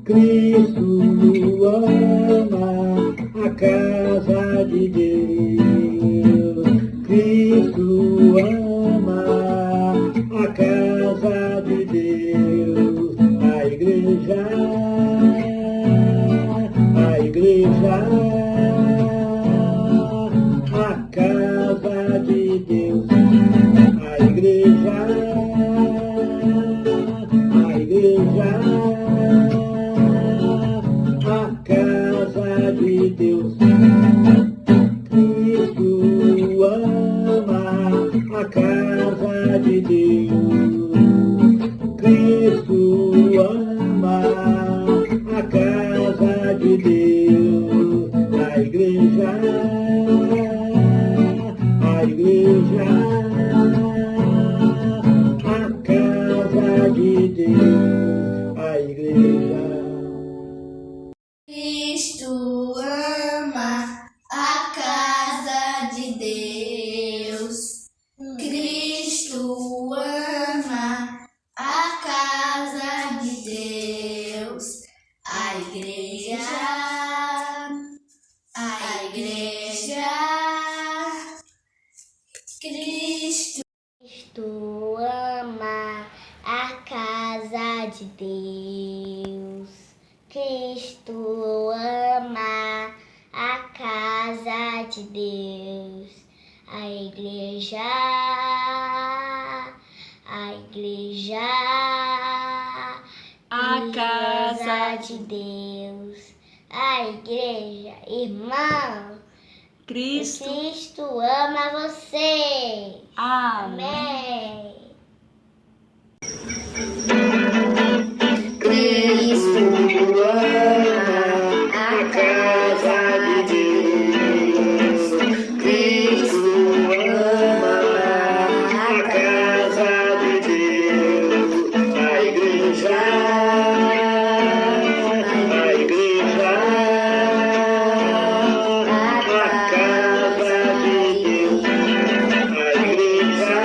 Cristo ama a casa de Deus. Cristo ama a casa de Deus. A igreja, a casa de Deus. A igreja, a casa de Deus. Cristo ama a casa de Deus. Cristo ama a casa de Deus. A igreja, a casa de Deus. A igreja. Cristo ama a casa de Deus. Cristo ama a casa de Deus. A igreja, Cristo ama a casa de Deus. Cristo ama a casa de Deus. A igreja, a casa de Deus. A igreja, irmão, Cristo ama você. Amém. Cristo ama a casa de Deus. Cristo ama a casa de Deus. A igreja, a casa de Deus. A igreja,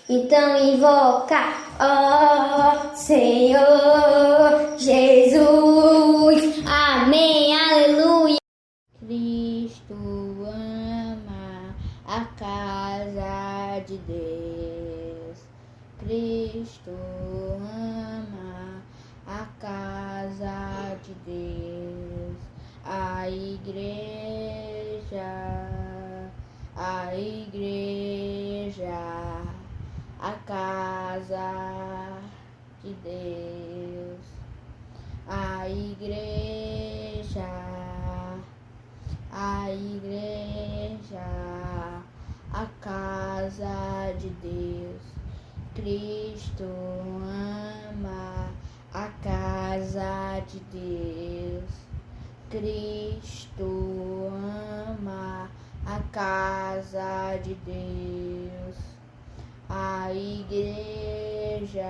então invoca, ó Senhor Jesus. Amém, aleluia. Cristo ama a casa de Deus. Cristo ama a casa de Deus. A igreja, a casa de Deus. A igreja, a casa de Deus. Cristo ama a casa de Deus. Cristo ama a casa de Deus. A igreja,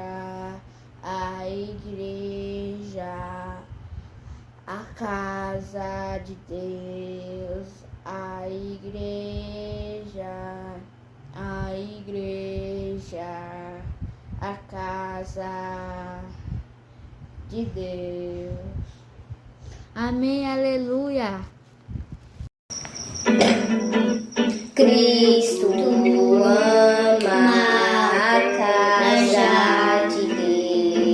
a casa de Deus. A igreja, a casa de Deus. Amém, aleluia. Cristo ama a casa de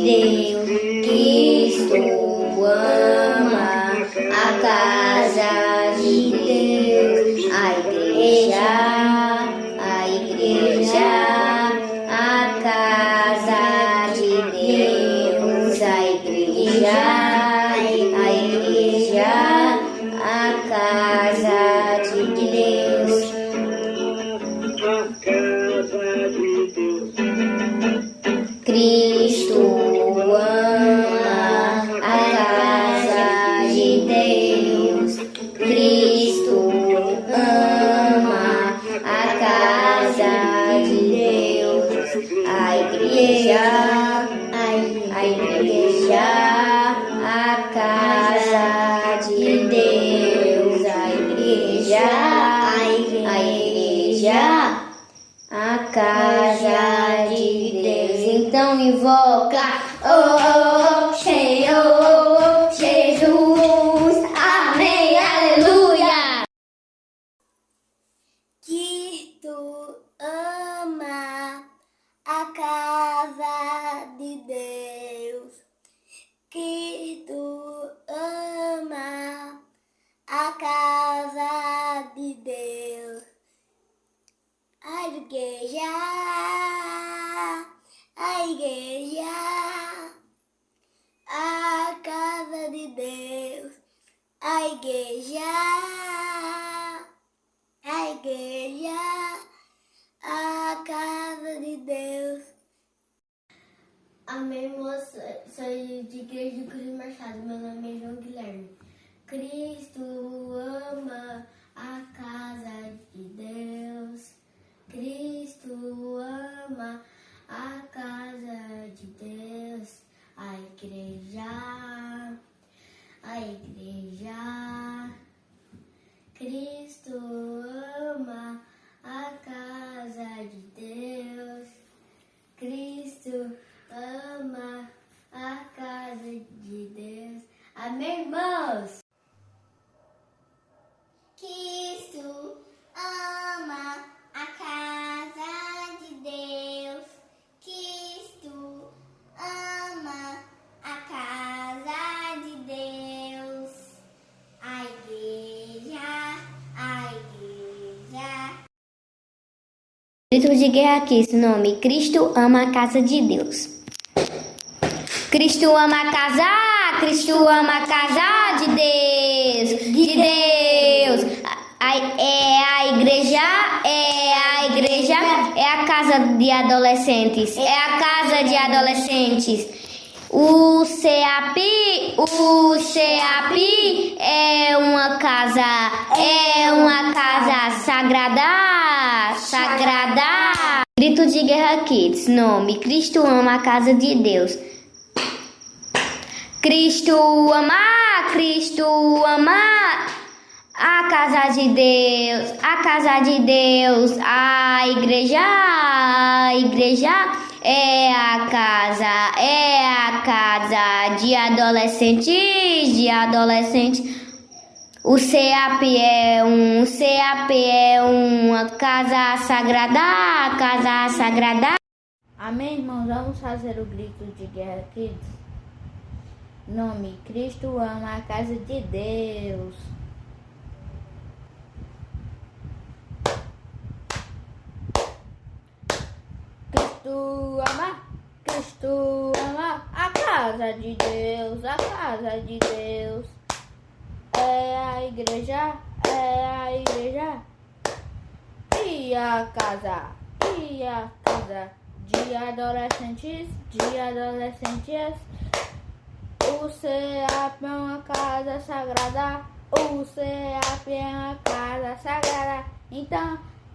Deus. Cristo ama a casa de Deus. A igreja, a casa de Deus. A igreja, a casa de Deus. igreja, a casa de Deus. Então invoca, oh Senhor Jesus, amém, aleluia. Que tu ama a casa de Deus, que tu ama a casa de Deus, a igreja, a casa de Deus, a igreja, a casa de Deus. Amém, moça. Sou de Igreja do Cruz Machado. Meu nome é João Guilherme. Cristo ama a casa de Deus. Cristo ama a casa de Deus. A igreja. Cristo ama a casa de Deus. Cristo ama a casa de Deus. Amém, irmãos? Cristo ama a casa de Deus. Cristo ama a casa de Deus. A igreja. Grito de guerra aqui, esse nome, Cristo ama a casa de Deus. Cristo ama a casa de Deus, a igreja, é a casa de adolescentes, O CAP é uma casa sagrada. Grito de guerra Kids, nome, Cristo ama a casa de Deus. Cristo ama a casa de Deus, a igreja é a casa de adolescentes. O CAP é uma casa sagrada. Amém, irmãos? Vamos fazer o grito de guerra Kids. Nome, Cristo ama a casa de Deus. Cristo ama a casa de Deus, é a igreja, e a casa de adolescentes. O CAP é uma casa sagrada.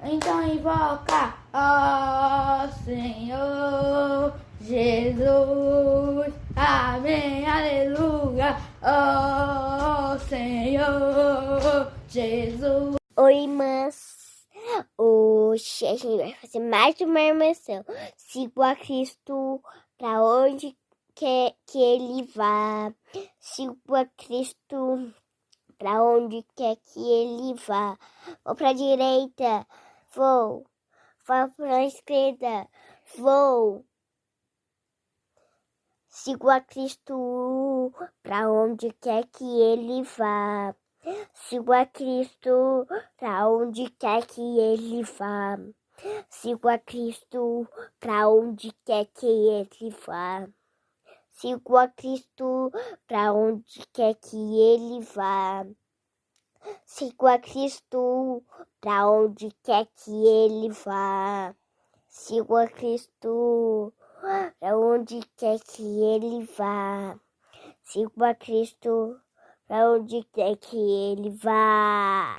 Então invoca, ó Senhor Jesus, amém, aleluia, ó Senhor Jesus. Oi, irmãs. Hoje a gente vai fazer mais uma imersão. Sigo a Cristo para onde quer que Ele vá. Sigo a Cristo para onde quer que Ele vá. Vou para a direita, vou para a esquerda, vou. Sigo a Cristo para onde quer que Ele vá. Sigo a Cristo para onde quer que Ele vá. Sigo a Cristo para onde quer que Ele vá. Sigo a Cristo para onde quer que Ele vá. Sigo a Cristo para onde quer que Ele vá. Sigo a Cristo para onde quer que Ele vá. Sigo a Cristo para onde quer que Ele vá.